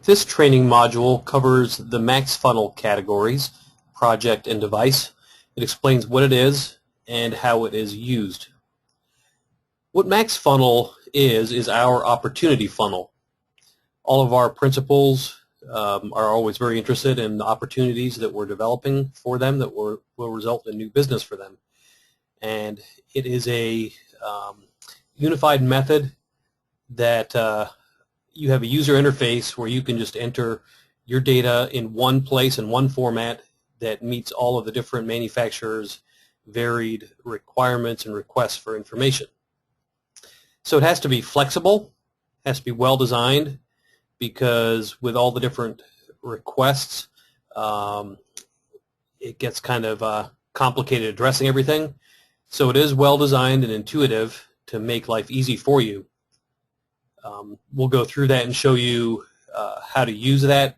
This training module covers the MaxFunL categories, project and device. It explains what it is and how it is used. What MaxFunL is our opportunity funnel. All of our principals are always very interested in the opportunities that we're developing for them that will result in new business for them. And it is a unified method that you have a user interface where you can just enter your data in one place in one format that meets all of the different manufacturers' varied requirements and requests for information. So it has to be flexible, has to be well designed, because with all the different requests, it gets kind of complicated addressing everything. So it is well designed and intuitive to make life easy for you. We'll go through that and show you how to use that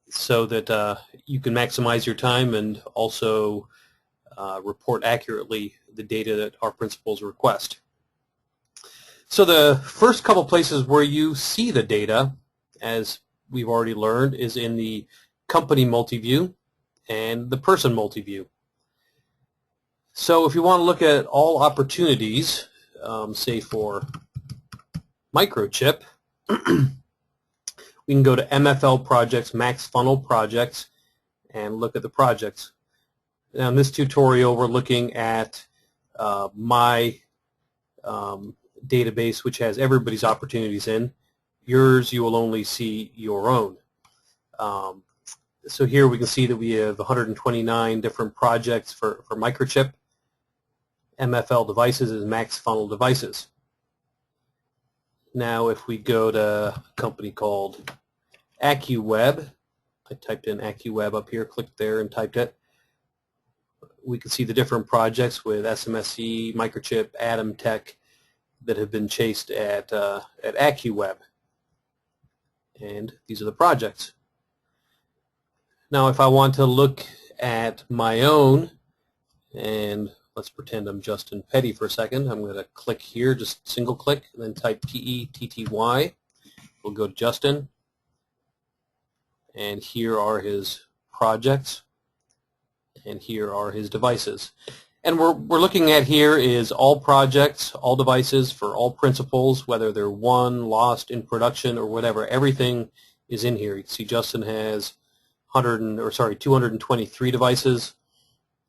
so that you can maximize your time and also report accurately the data that our principals request. So the first couple places where you see the data, as we've already learned, is in the company multi-view and the person multi-view. So if you want to look at all opportunities, say for microchip, we can go to MFL projects, MaxFunL projects, and look at the projects. Now in this tutorial we're looking at my database, which has everybody's opportunities in. Yours, you will only see your own. So here we can see that we have 129 different projects for microchip. MFL devices is MaxFunL devices. Now if we go to a company called AccuWeb, I typed in AccuWeb up here, clicked there and typed it, we can see the different projects with SMSC, Microchip, Atom Tech that have been chased at AccuWeb. And these are the projects. Now if I want to look at my own, and let's pretend I'm Justin Petty for a second. I'm going to click here, just single click, and then type P-E-T-T-Y. We'll go to Justin. And here are his projects. And here are his devices. And we're looking at here is all projects, all devices for all principals, whether they're won, lost, in production, or whatever. Everything is in here. You can see Justin has 223 devices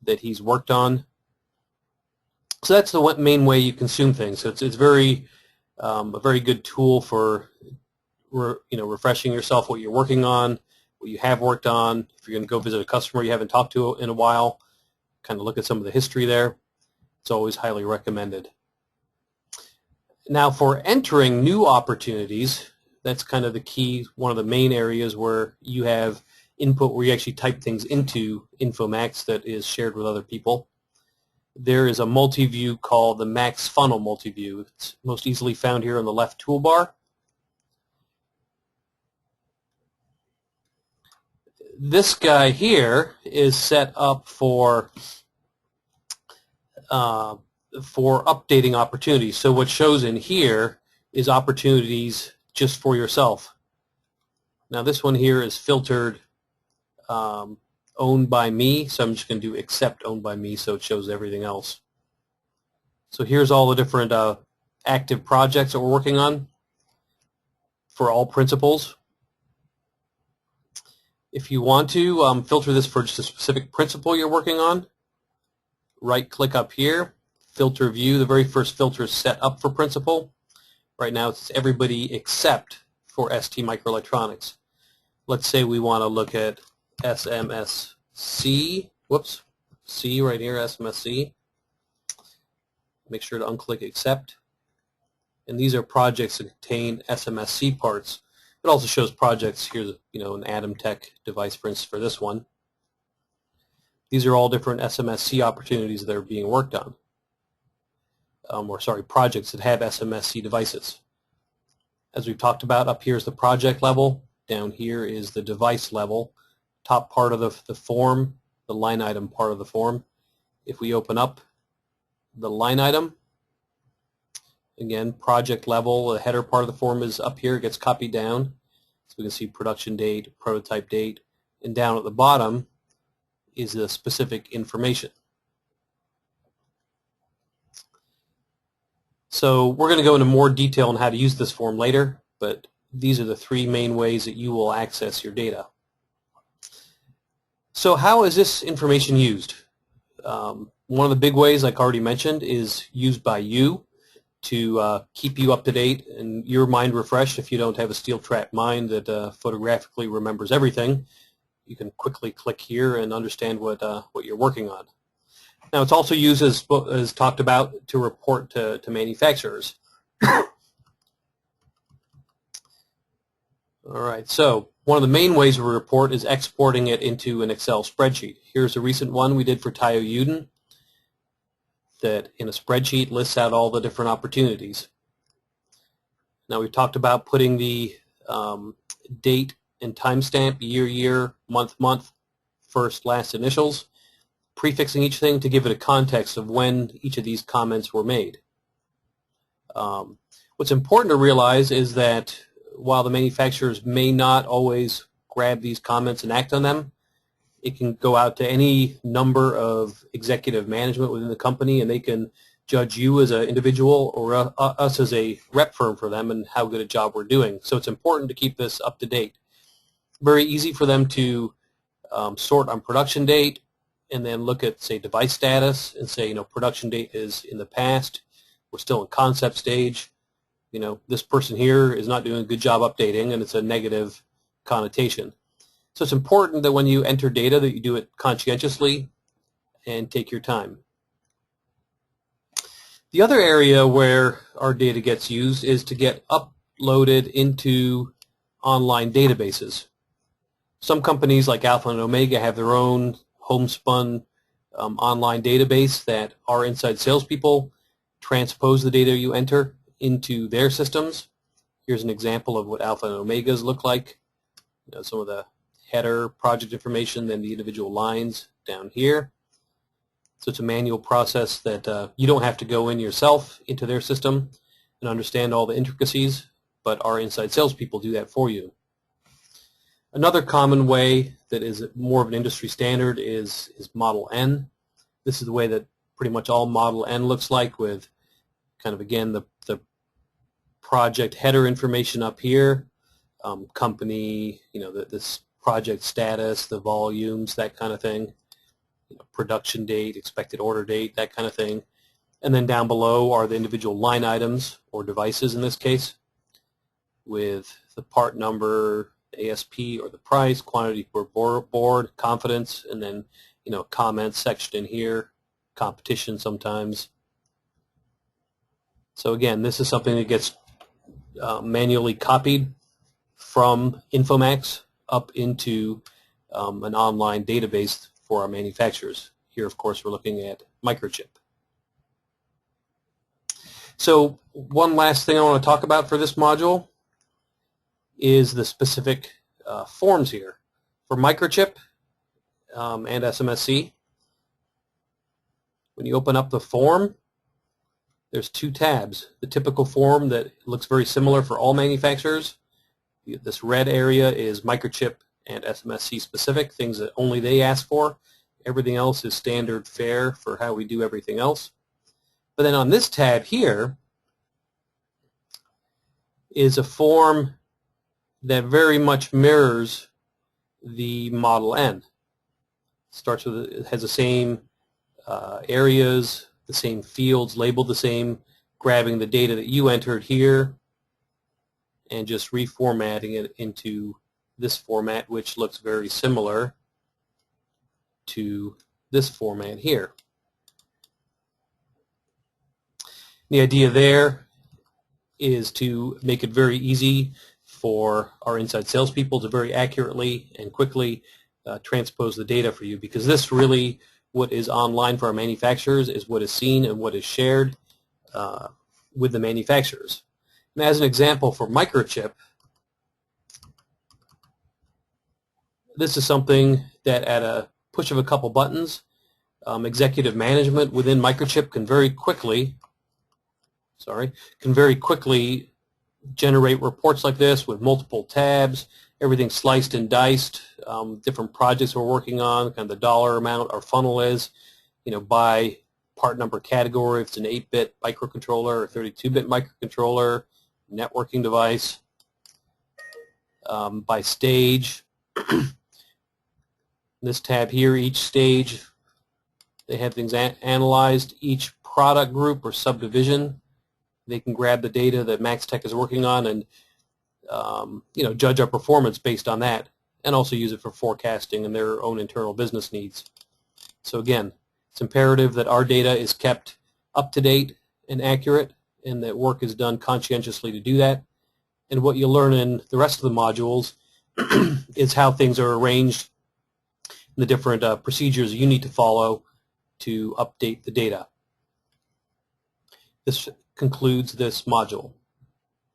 that he's worked on. So that's the main way you consume things. So it's a very good tool for refreshing yourself what you're working on, what you have worked on. If you're going to go visit a customer you haven't talked to in a while, kind of look at some of the history there. It's always highly recommended. Now for entering new opportunities, that's kind of the key, one of the main areas where you have input where you actually type things into InfoMax that is shared with other people. There is a multi-view called the MaxFunL multi-view. It's most easily found here on the left toolbar. This guy here is set up for updating opportunities. So what shows in here is opportunities just for yourself. Now this one here is filtered owned by me, so I'm just going to do except owned by me so it shows everything else. So here's all the different active projects that we're working on for all principals. If you want to filter this for just a specific principal you're working on, right click up here, filter view. The very first filter is set up for principal. Right now it's everybody except for ST Microelectronics. Let's say we want to look at SMSC, whoops, C right here, SMSC. Make sure to unclick accept. And these are projects that contain SMSC parts. It also shows projects, here's an Atom Tech device for instance for this one. These are all different SMSC opportunities that are being worked on. Projects that have SMSC devices. As we've talked about, up here is the project level, down here is the device level. Top part of the form, the line item part of the form. If we open up the line item, again, project level, the header part of the form is up here, it gets copied down. So we can see production date, prototype date, and down at the bottom is the specific information. So we're going to go into more detail on how to use this form later, but these are the three main ways that you will access your data. So how is this information used? One of the big ways, like I already mentioned, is used by you to keep you up to date and your mind refreshed. If you don't have a steel-trap mind that photographically remembers everything, you can quickly click here and understand what you're working on. Now, it's also used, as talked about, to report to manufacturers. All right, so one of the main ways we report is exporting it into an Excel spreadsheet. Here's a recent one we did for Tayo Yuden that in a spreadsheet lists out all the different opportunities. Now, we've talked about putting the date and timestamp, year, month, first, last initials, prefixing each thing to give it a context of when each of these comments were made. What's important to realize is that while the manufacturers may not always grab these comments and act on them, it can go out to any number of executive management within the company, and they can judge you as an individual or us as a rep firm for them and how good a job we're doing. So it's important to keep this up to date. Very easy for them to sort on production date and then look at, say, device status and say, production date is in the past. We're still in concept stage. This person here is not doing a good job updating, and it's a negative connotation. So it's important that when you enter data that you do it conscientiously and take your time. The other area where our data gets used is to get uploaded into online databases. Some companies like Alpha and Omega have their own homespun online database that our inside salespeople transpose the data you enter into their systems. Here's an example of what Alpha and Omegas look like. Some of the header project information, then the individual lines down here. So it's a manual process that you don't have to go in yourself into their system and understand all the intricacies, but our inside salespeople do that for you. Another common way that is more of an industry standard is Model N. This is the way that pretty much all Model N looks like, with kind of, again, the project header information up here, company, this project status, the volumes, that kind of thing, production date, expected order date, that kind of thing. And then down below are the individual line items, or devices in this case, with the part number, ASP or the price, quantity per board, confidence, and then comments section in here, competition sometimes. So again, this is something that gets manually copied from Infomax up into an online database for our manufacturers. Here, of course, we're looking at Microchip. So one last thing I want to talk about for this module is the specific forms here. For Microchip and SMSC, when you open up the form, there's two tabs. The typical form that looks very similar for all manufacturers. This red area is Microchip and SMSC specific, things that only they ask for. Everything else is standard fare for how we do everything else. But then on this tab here is a form that very much mirrors the Model N. Starts with, it has the same areas, the same fields labeled the same, grabbing the data that you entered here and just reformatting it into this format, which looks very similar to this format here. The idea there is to make it very easy for our inside salespeople to very accurately and quickly transpose the data for you, because this really, what is online for our manufacturers is what is seen and what is shared with the manufacturers. And as an example for Microchip, this is something that at a push of a couple buttons, executive management within Microchip can very quickly generate reports like this with multiple tabs, everything sliced and diced, different projects we're working on, kind of the dollar amount our funnel is, by part number category, if it's an 8-bit microcontroller or 32-bit microcontroller, networking device, by stage. This tab here, each stage, they have things analyzed. Each product group or subdivision, they can grab the data that MaxTech is working on and judge our performance based on that, and also use it for forecasting and their own internal business needs. So again, it's imperative that our data is kept up to date and accurate, and that work is done conscientiously to do that. And what you'll learn in the rest of the modules is how things are arranged, the different procedures you need to follow to update the data. This concludes this module.